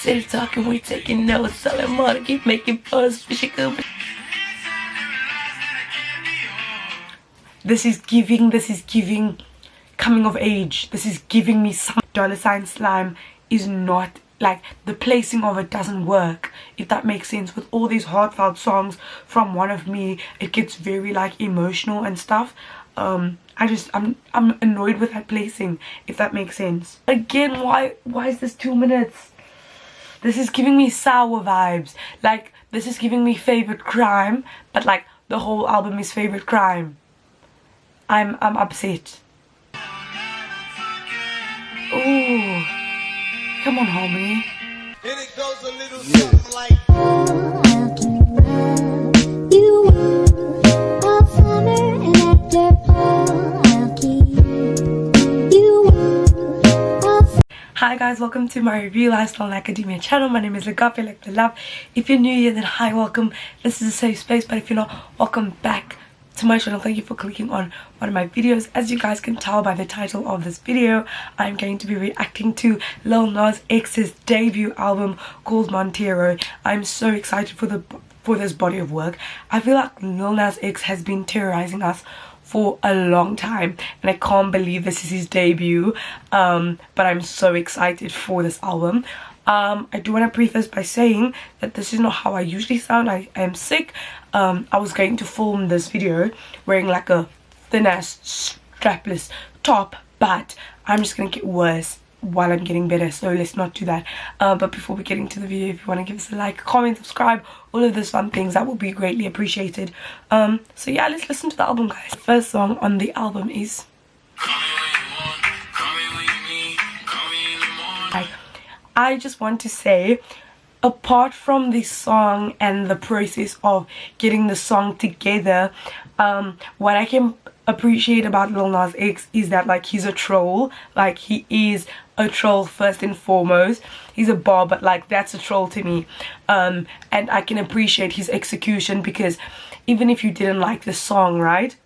City talking, we taking notes, selling money, keep making buzz, fishing good. This is giving coming of age. This is giving me some $ slime is not like, the placing of it doesn't work, if that makes sense. With all these heartfelt songs from One of Me, it gets very like emotional and stuff. I'm annoyed with that placing, if that makes sense. Again, why is this 2 minutes? This is giving me sour vibes. Like, this is giving me favorite crime, but like the whole album is favorite crime. I'm upset. Ooh, come on, homie. And it goes a little something like, you all summer, and after I'll keep you all. Hi guys, welcome to my review lifestyle and academia channel. My name is Agapé, like the love. If you're new here, then hi, welcome. This is a safe space, but if you're not, welcome back to my channel. Thank you for clicking on one of my videos. As you guys can tell by the title of this video, I'm going to be reacting to Lil Nas X's debut album called Montero. I'm so excited for this body of work. I feel like Lil Nas X has been terrorizing us for a long time, and I can't believe this is his debut. But I'm so excited for this album. I do want to preface by saying that this is not how I usually sound. I am sick. I was going to film this video wearing like a thin ass strapless top, but I'm just gonna get worse while I'm getting better, so let's not do that. But before we get into the video, if you want to give us a like, comment, subscribe, all of those fun things, that would be greatly appreciated. So yeah, let's listen to the album, guys. The first song on the album is I just want to say, apart from the song and the process of getting the song together, what I can appreciate about Lil Nas X is that like he's a troll. Like, he is a troll first and foremost. He's a bar, but like that's a troll to me. And I can appreciate his execution, because even if you didn't like the song, right,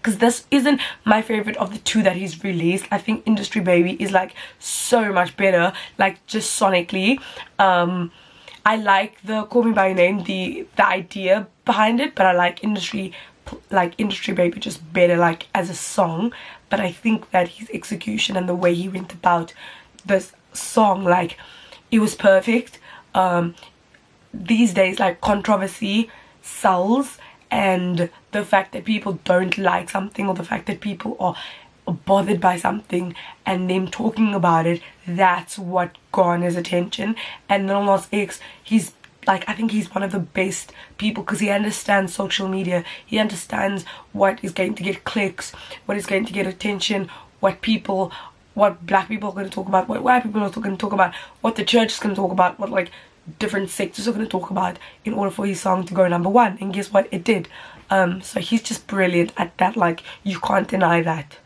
because this isn't my favorite of the two that he's released. I think Industry Baby is like so much better, like just sonically. I like the Call Me By Your Name, the idea behind it, but I like Industry Baby just better like as a song. But I think that his execution and the way he went about this song, like, it was perfect. These days, like, controversy sells, and the fact that people don't like something, or the fact that people are bothered by something and them talking about it, that's what garners attention. And Lil Nas X, he's like, I think he's one of the best people, because he understands social media. He understands what is going to get clicks, what is going to get attention, what black people are going to talk about, what white people are going to talk about, what the church is going to talk about, what like different sectors are going to talk about, in order for his song to go #1. And guess what? It did. So he's just brilliant at that. Like, you can't deny that.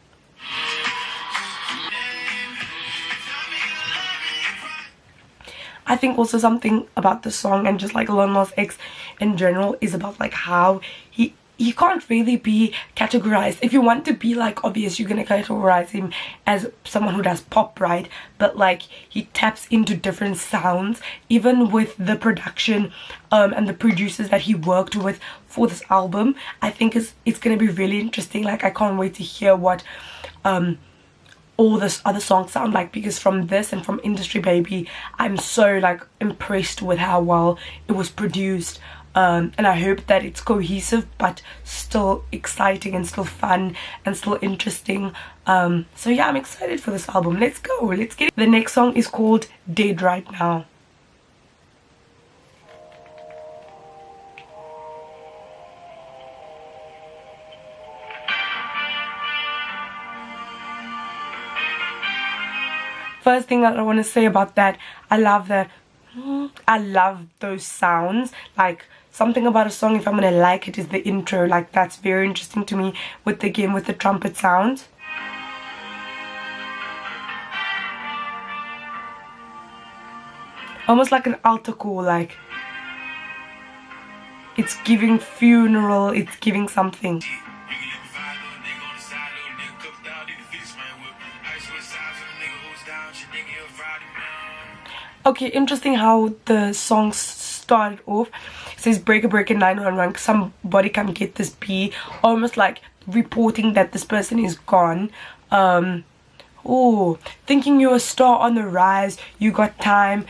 I think also something about the song, and just like Lil Nas X in general, is about like how he can't really be categorized. If you want to be like obvious, you're gonna categorize him as someone who does pop, right? But like, he taps into different sounds, even with the production and the producers that he worked with for this album. I think it's gonna be really interesting. Like, I can't wait to hear what all this other songs sound like, because from this and from Industry Baby, I'm so like impressed with how well it was produced. And I hope that it's cohesive, but still exciting and still fun and still interesting. So yeah, I'm excited for this album. Let's go, let's get it. The next song is called Dead Right Now. First thing that I want to say about that, I love those sounds. Like, something about a song, if I'm gonna like it, is the intro. Like, that's very interesting to me, with the trumpet sound. Almost like an altar call. Like, it's giving funeral, it's giving something. Okay, interesting how the song started off. It says break a break in 911, somebody come get this B, almost like reporting that this person is gone. Oh, thinking you're a star on the rise, you got time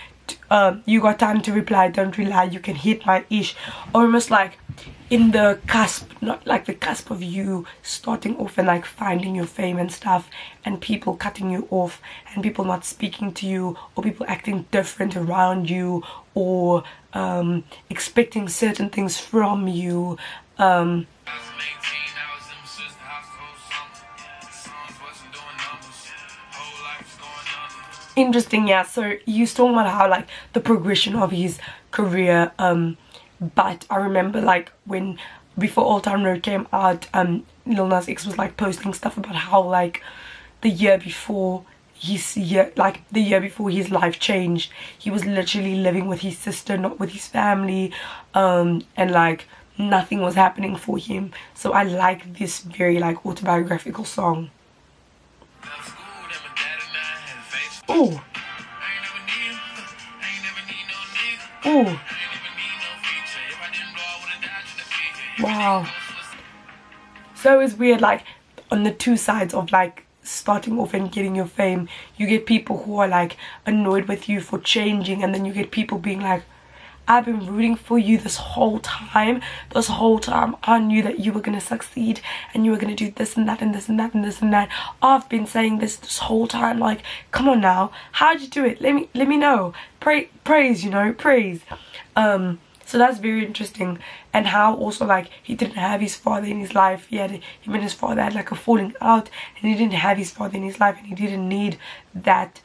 to reply, don't rely, you can hit my ish. Almost like in the cusp, not like the cusp of you starting off and like finding your fame and stuff, and people cutting you off, and people not speaking to you, or people acting different around you, or expecting certain things from you. Interesting, yeah. So you talking about how like the progression of his career, but I remember like when before Old Town Road came out, Lil Nas X was like posting stuff about how like the year before his life changed, he was literally living with his sister, not with his family, and like nothing was happening for him. So I like this very like autobiographical song. Oh. Oh. Wow. So it's weird, like on the two sides of like starting off and getting your fame, you get people who are like annoyed with you for changing, and then you get people being like, I've been rooting for you this whole time. I knew that you were gonna succeed and you were gonna do this and that and this and that and this and that. I've been saying this whole time. Like, come on now, how'd you do it? Let me know. Praise, you know, praise. So that's very interesting. And how also like he didn't have his father in his life. Him and his father had like a falling out, and he didn't have his father in his life, and he didn't need that.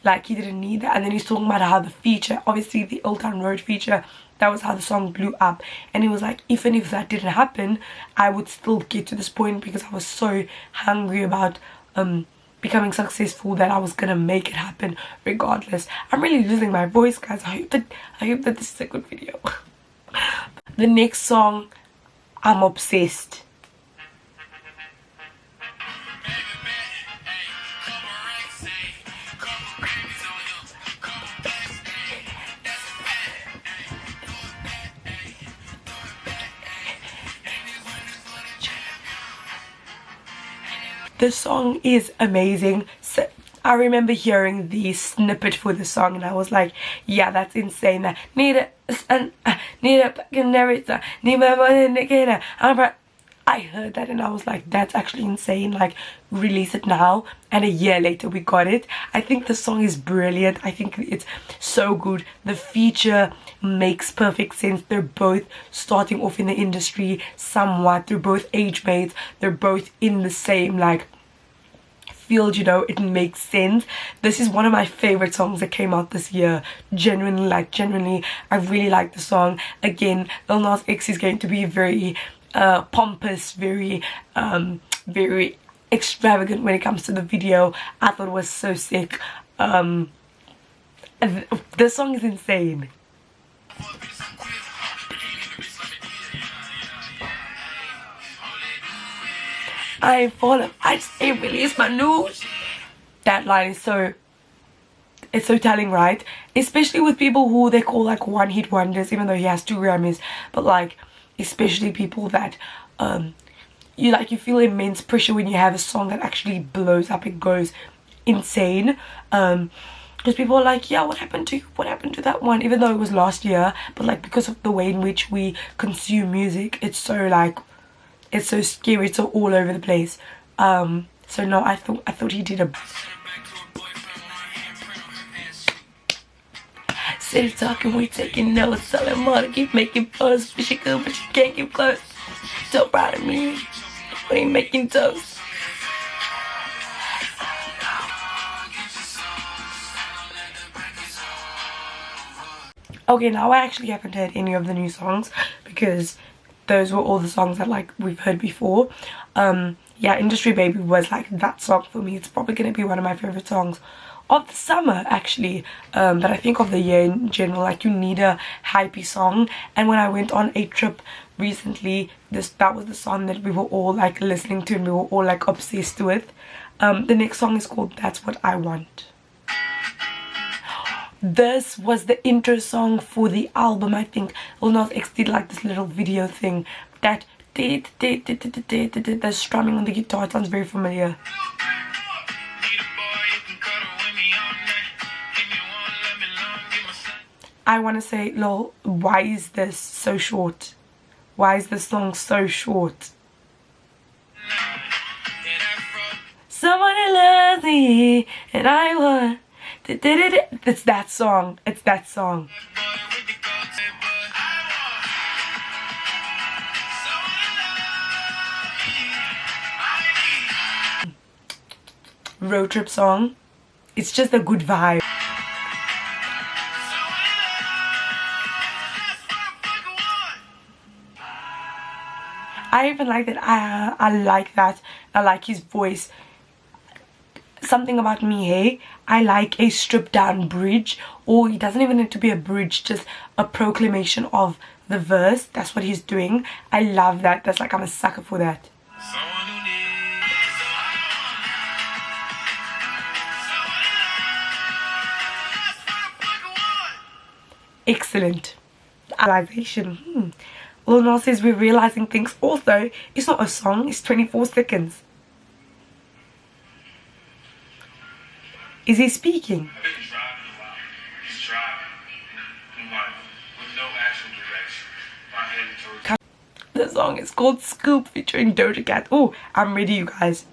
Like he didn't need that. And then he's talking about how the feature, obviously the Old Town Road feature, that was how the song blew up. And he was like, even if that didn't happen, I would still get to this point because I was so hungry about becoming successful that I was gonna make it happen regardless. I'm really losing my voice, guys. I hope that this is a good video. The next song, I'm obsessed. The song is amazing. So I remember hearing the snippet for the song and I was like, yeah, that's insane. I heard that and I was like, that's actually insane. Like, release it now. And a year later we got it. I think the song is brilliant. I think it's so good. The feature makes perfect sense. They're both starting off in the industry somewhat. They're both age mates. They're both in the same like field, you know. It makes sense. This is one of my favorite songs that came out this year. Genuinely, I really like the song. Again, Lil Nas X is going to be very pompous, very extravagant when it comes to the video. I thought it was so sick. The song is insane. I ain't falling, I just ain't released my news. That line is so, it's so telling, right? Especially with people who they call like one-hit wonders, even though he has 2 Grammys. But like, especially people that you feel immense pressure when you have a song that actually blows up and goes insane. Because people are like, yeah, what happened to that one, even though it was last year. But like, because of the way in which we consume music, it's so like, it's so scary, it's so all over the place. So no, I thought he did a city talking, we taking notes, selling more to keep making posts. Wish you could, but you can't get close. So proud of me, we ain't making toast. Okay, now I actually haven't heard any of the new songs because those were all the songs that like we've heard before. Yeah, Industry Baby was like that song for me. It's probably gonna be one of my favorite songs of the summer actually, but I think of the year in general. Like, you need a hypey song, and when I went on a trip recently, that was the song that we were all like listening to and we were all like obsessed with. The next song is called That's What I Want. this was the intro song for the album. I think Lil Nas X did like this little video thing that the strumming on the guitar. It sounds very familiar. I want to say, lol, why is this so short? Why is this song so short? Someone who loves me and I want. It's that song. It's that song. Road trip song. It's just a good vibe. I even like that. I like that. I like his voice. Something about me, hey, I like a stripped down bridge, or it doesn't even need to be a bridge, just a proclamation of the verse. That's what he's doing. I love that. That's like, I'm a sucker for that. Excellent. Realization. Lil Nas says we're realizing things. Also, it's not a song, it's 24 seconds. Is he speaking? I've been driving a lot. Just driving. Like, with no actual direction. My head towards. The song is called Scoop featuring Doja Cat. Oh, I'm ready, you guys.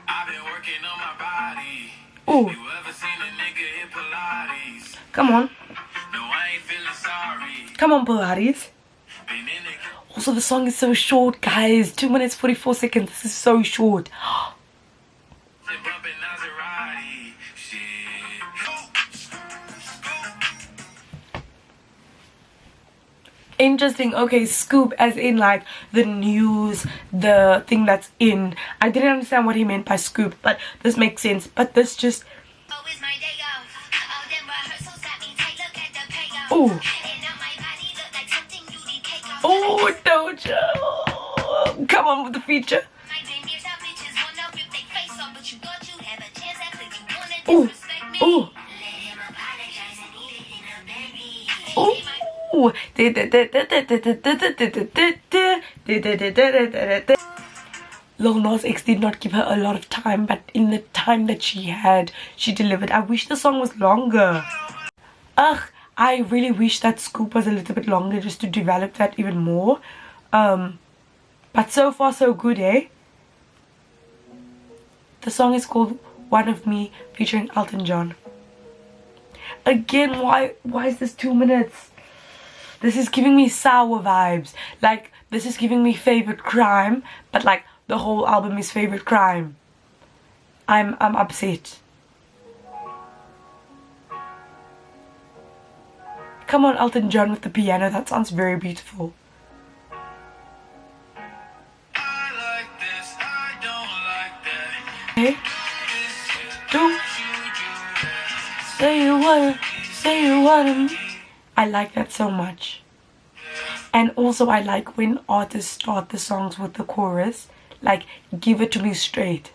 I've been working on my body. Oh. You ever seen a nigga hit Pilates? Come on. No, I ain't feeling sorry. Come on, Pilates. Been in the Also, the song is so short, guys. 2 minutes 44 seconds. This is so short. bumping Maserati. Shit. Interesting. Okay, scoop as in like the news, the thing that's in. I didn't understand what he meant by scoop, but this makes sense. But this just oh, oh, Doja, come on with the feature. Oh, oh, oh. Lil Nas X did not give her a lot of time, but in the time that she had, she delivered. I wish the song was longer. Ugh, I really wish that scoop was a little bit longer just to develop that even more. But so far so good, eh? The song is called One of Me featuring Elton John. Again, why is this 2 minutes? This is giving me sour vibes. Like, this is giving me favorite crime, but like the whole album is favorite crime. I'm upset. Come on, Elton John with the piano. That sounds very beautiful. Okay. Don't say you wanna. I like that so much. And also I like when artists start the songs with the chorus. Like, give it to me straight.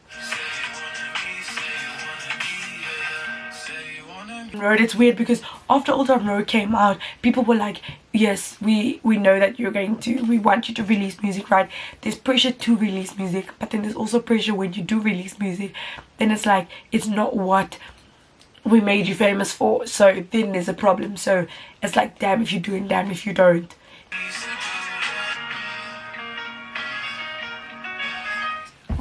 Road, it's weird because after Old Town Road came out, people were like, yes, we know that we want you to release music, right? There's pressure to release music, but then there's also pressure when you do release music. Then it's like, it's not what we made you famous for, so then there's a problem. So it's like, damn if you do and damn if you don't.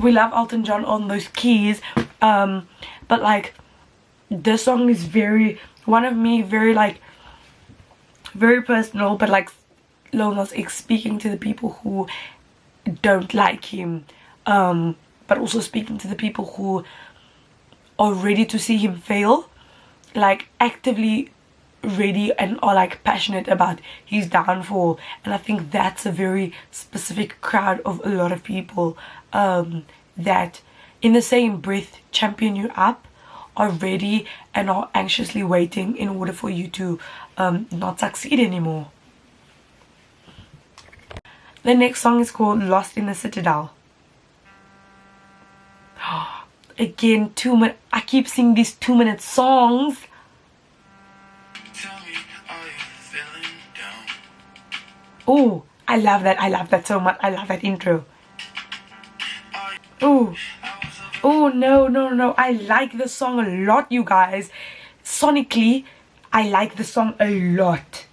We love Elton John on those keys, but like this song is very One of Me, very like very personal, but like Lil Nas X speaking to the people who don't like him, but also speaking to the people who are ready to see him fail, like actively ready and are like passionate about his downfall. And I think that's a very specific crowd of a lot of people that in the same breath champion you up, are ready and are anxiously waiting in order for you to not succeed anymore. The next song is called Lost in the Citadel. again, 2 minutes. I keep seeing these 2-minute songs. Tell me, are you feeling down? Oh, I love that. I love that so much. I love that intro. Oh, oh no. I like the song a lot, you guys. Sonically, I like the song a lot.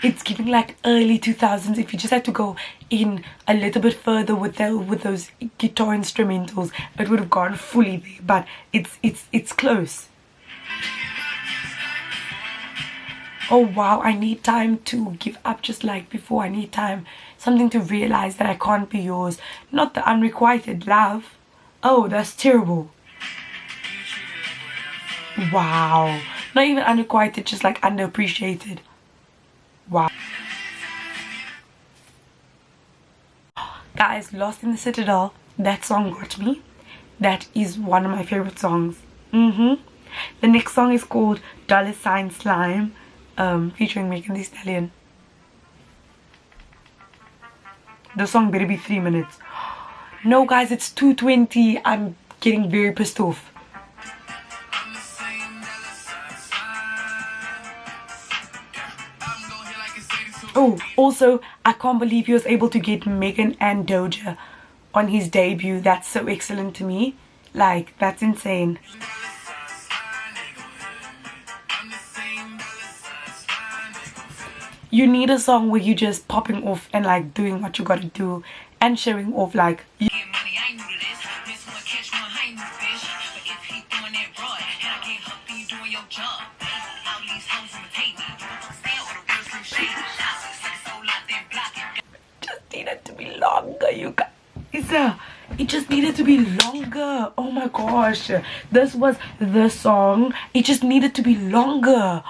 It's giving like early 2000s. If you just had to go in a little bit further with those guitar instrumentals, it would have gone fully there. But it's close. Oh wow, I need time to give up just like before. I need time, something to realize that I can't be yours. Not the unrequited love. Oh, that's terrible. Wow. Not even unrequited, just like underappreciated. Wow. Guys, Lost in the Citadel, that song got me. That is one of my favorite songs. The next song is called $sign Slime, featuring Megan Thee Stallion. The song better be 3 minutes. No guys, it's 2:20. I'm getting very pissed off. Oh, also, I can't believe he was able to get Megan and Doja on his debut. That's so excellent to me. Like, that's insane. You need a song where you just popping off and like doing what you gotta do and showing off like just needed to be longer, you guys. It just needed to be longer. Oh my gosh, this was the song. It just needed to be longer.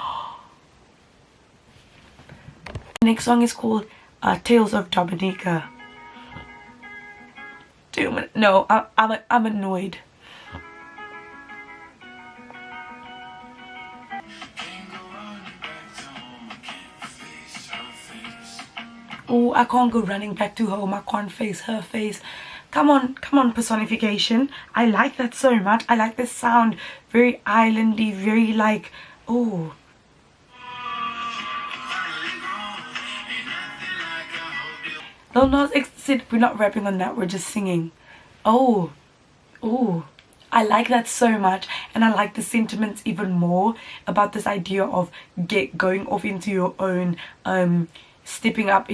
The next song is called Tales of Dominique. 2 minutes. No, I'm annoyed. Oh, I can't go running back to home. I can't face her face. Come on, personification. I like that so much. I like the sound. Very islandy, very like, oh. Lil Nas X said we're not rapping on that, we're just singing. Oh, I like that so much, and I like the sentiments even more about this idea of going off into your own, stepping out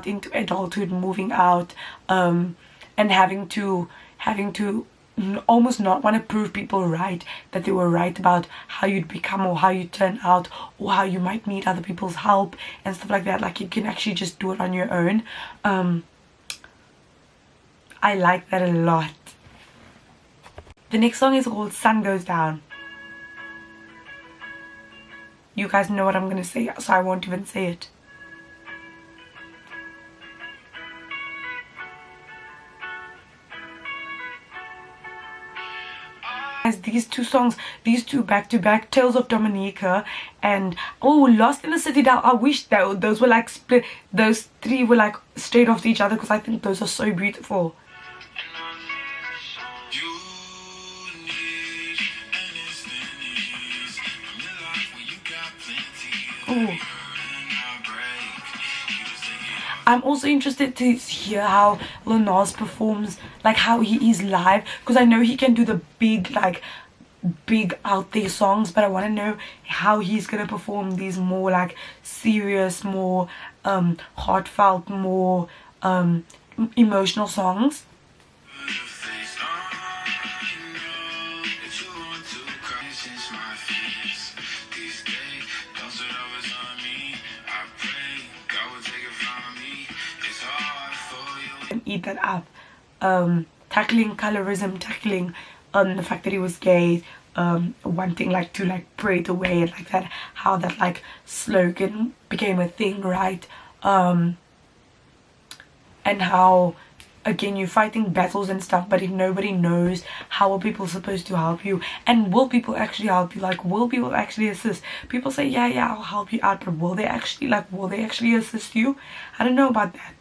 into adulthood, moving out, and having to almost not want to prove people right, that they were right about how you'd become or how you turn out or how you might need other people's help and stuff like that. Like, you can actually just do it on your own. I like that a lot. The next song is called Sun Goes Down. You guys know what I'm gonna say, so I won't even say it. These two songs, these two back to back, Tales of Dominica and Lost in the Citadel. I wish that those were like split, those three were like straight off each other, because I think those are so beautiful. Oh, I'm also interested to hear how Lil Nas performs, like how he is live, because I know he can do the big out there songs, but I want to know how he's gonna perform these more like serious, more heartfelt, more emotional songs. And eat that up, tackling colorism, tackling the fact that he was gay, wanting like to like pray it away, and like that, how that like slogan became a thing, right? And how again you're fighting battles and stuff, but if nobody knows, how are people supposed to help you? And will people actually help you? Like, will people actually assist? People say yeah I'll help you out, but will they actually assist you? I don't know about that.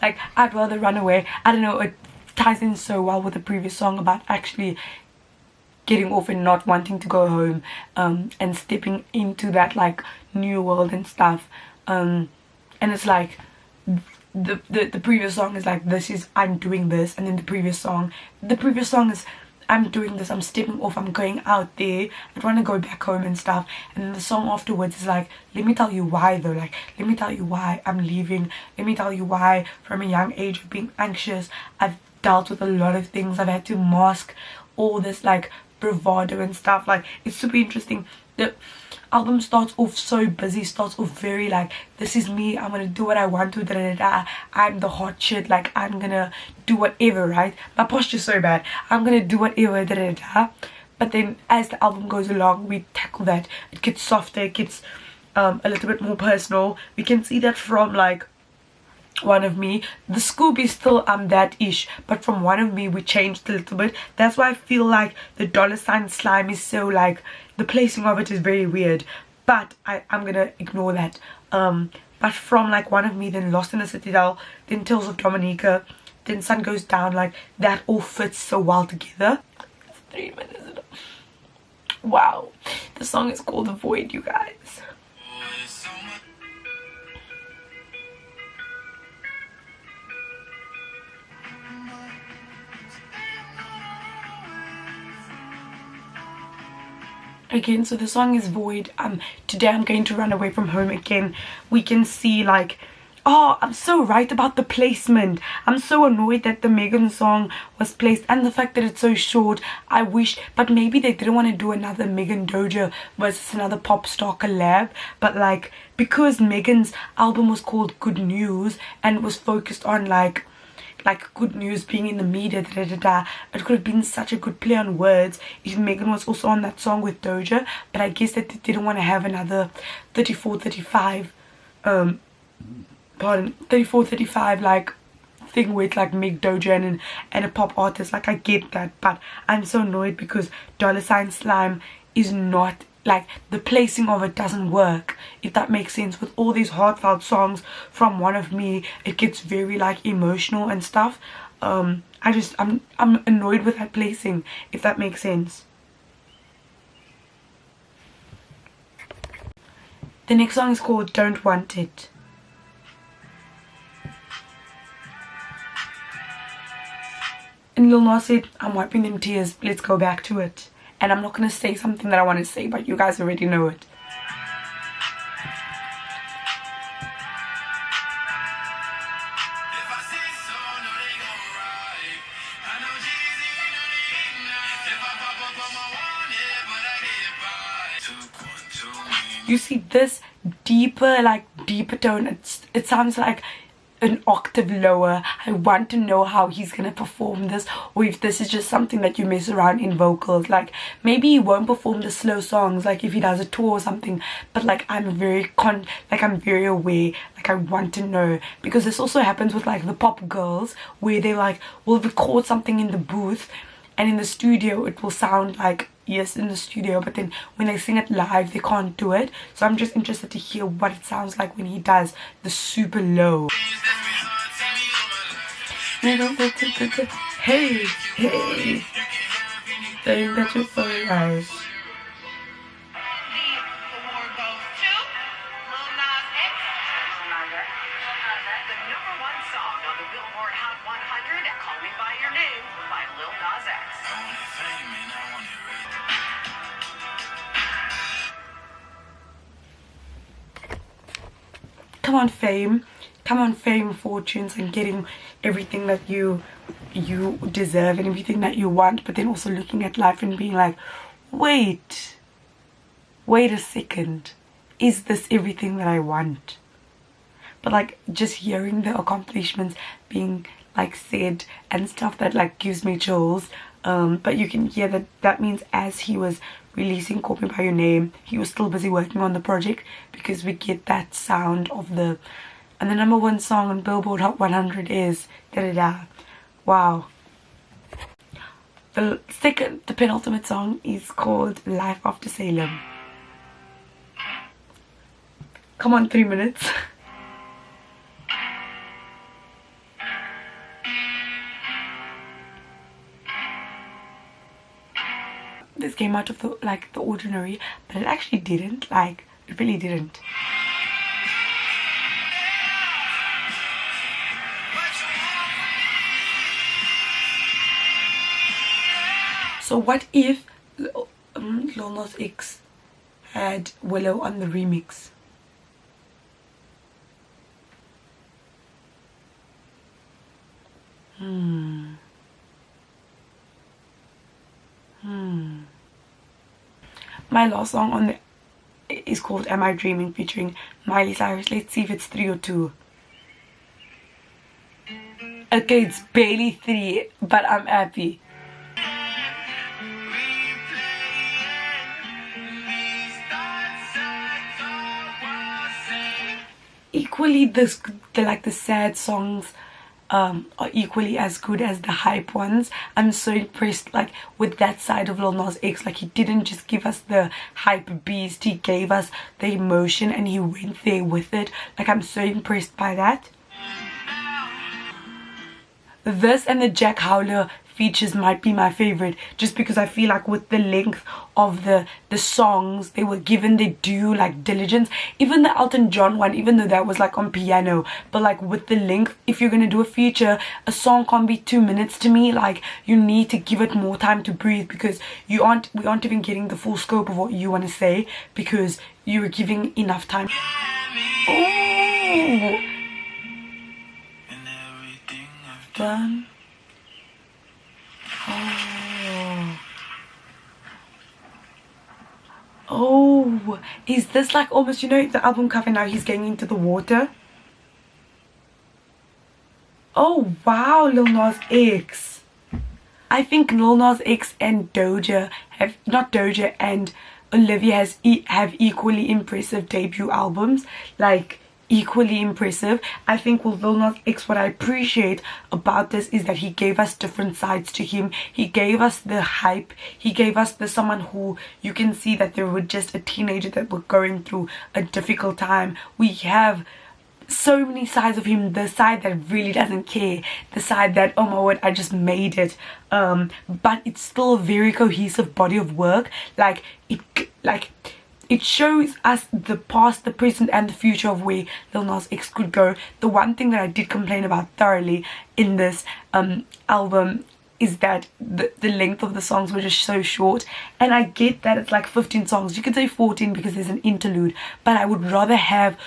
like I'd rather run away. I don't know, it ties in so well with the previous song about actually getting off and not wanting to go home, and stepping into that like new world and stuff. And it's like the previous song is like, this is I'm doing this, and then the previous song is I'm doing this, I'm stepping off, I'm going out there, I want to go back home and stuff. And then the song afterwards is like, let me tell you why though, like let me tell you why I'm leaving, let me tell you why from a young age of being anxious I've dealt with a lot of things, I've had to mask all this like bravado and stuff. Like it's super interesting. The album starts off so busy, starts off very like, this is me, I'm gonna do what I want to, da da da, I'm the hot shit, like I'm gonna do whatever, right? My posture's so bad, I'm gonna do whatever, da da da. But then as the album goes along, we tackle that, it gets softer, it gets a little bit more personal. We can see that from like One of Me. The Scoob is still that ish, but from One of Me we changed a little bit. That's why I feel like the $ slime is so like, the placing of it is very weird, but I'm gonna ignore that. But from like One of Me, then Lost in the Citadel, then Tales of Dominique, then Sun Goes Down, like that all fits so well together. It's 3 minutes. Wow, the song is called The Void, you guys. Again, so the song is Void. Today I'm going to run away from home again. We can see like, oh, I'm so right about the placement. I'm so annoyed that the Megan song was placed, and the fact that it's so short. I wish, but maybe they didn't want to do another Megan Doja versus another pop star collab. But like, because Megan's album was called Good News and was focused on like good news being in the media, da, da, da, it could have been such a good play on words if Megan was also on that song with Doja. But I guess that they didn't want to have another 34-35 like thing with like Meg Doja and a pop artist. Like I get that, but I'm so annoyed because $ Slime is not like, the placing of it doesn't work, if that makes sense. With all these heartfelt songs from One of Me, it gets very like emotional and stuff. I'm annoyed with that placing, if that makes sense. The next song is called Don't Want It. And Lil Nas said, I'm wiping them tears, let's go back to it. And I'm not going to say something that I want to say, but you guys already know it. You see this deeper tone, it sounds like an octave lower. I want to know how he's gonna perform this, or if this is just something that you mess around in vocals. Like maybe he won't perform the slow songs, like if he does a tour or something, but like I'm very aware, like I want to know, because this also happens with like the pop girls, where they like will record something in the booth, and in the studio it will sound like, yes, in the studio, but then when they sing it live they can't do it. So I'm just interested to hear what it sounds like when he does the super low. Hey, hey, saying that you're so nice. The award goes to Lil Nas X, the #1 song on the Billboard Hot 100, Call Me By Your Name by Lil Nas X. Come on fame, fortunes, and getting everything that you deserve and everything that you want, but then also looking at life and being like, wait a second, is this everything that I want? But like just hearing the accomplishments being like said and stuff, that like gives me chills. But you can hear that means as he was releasing Call Me By Your Name, he was still busy working on the project, because we get that sound of the, and the #1 song on Billboard Hot 100 is da da da. Wow. The penultimate song is called Life After Salem. Come on, 3 minutes. came out of the ordinary, but it actually didn't. Like, it really didn't. So what if Lil Nas X had Willow on the remix? My last song on the is called Am I Dreaming, featuring Miley Cyrus. Let's see if it's 3 or 2. Okay, it's barely 3, but I'm happy. Equally, the sad songs are equally as good as the hype ones. I'm so impressed like with that side of Lil Nas X. Like, he didn't just give us the hype beast, he gave us the emotion and he went there with it. Like, I'm so impressed by that. This and the Jack Howler features might be my favorite, just because I feel like with the length of the songs, they were given their due like diligence. Even the Elton John one, even though that was like on piano, but like with the length, if you're gonna do a feature, a song can't be 2 minutes to me. Like, you need to give it more time to breathe, because we aren't even getting the full scope of what you want to say, because you were giving enough time. Oh, done. Oh, is this like almost, you know, the album cover now, he's going into the water? Oh wow, Lil Nas X. I think Lil Nas X and Doja have, not Doja and Olivia have equally impressive debut albums. Like, equally impressive. I think with Lil Nas X, what I appreciate about this is that he gave us different sides to him. He gave us the hype, he gave us the someone who you can see that they were just a teenager that were going through a difficult time. We have so many sides of him. The side that really doesn't care, the side that, oh my word, I just made it, but it's still a very cohesive body of work. Like, it shows us the past, the present and the future of where Lil Nas X could go. The one thing that I did complain about thoroughly in this album is that the length of the songs were just so short. And I get that it's like 15 songs, you could say 14 because there's an interlude, but I would rather have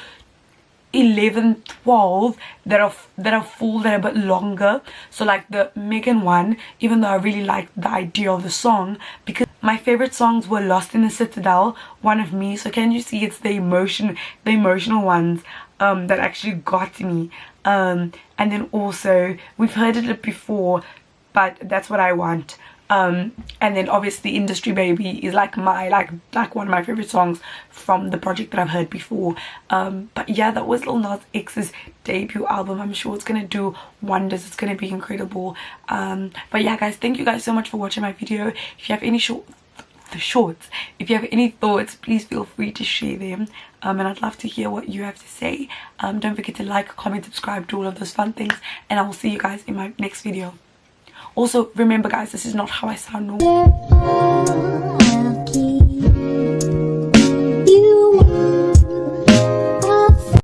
11, 12 that are full, that are a bit longer. So like the Megan one, even though I really liked the idea of the song, because my favorite songs were Lost in the Citadel, One of Me. So can you see, it's the emotional ones that actually got me. And then also, we've heard it before, but that's what I want. And then obviously Industry Baby is like one of my favorite songs from the project that I've heard before. But yeah, that was Lil Nas X's debut album. I'm sure it's gonna do wonders, it's gonna be incredible. But yeah guys, thank you guys so much for watching my video. If you have any if you have any thoughts, please feel free to share them, and I'd love to hear what you have to say. Don't forget to like, comment, subscribe, do all of those fun things, and I will see you guys in my next video. Also, remember guys, this is not how I sound normal.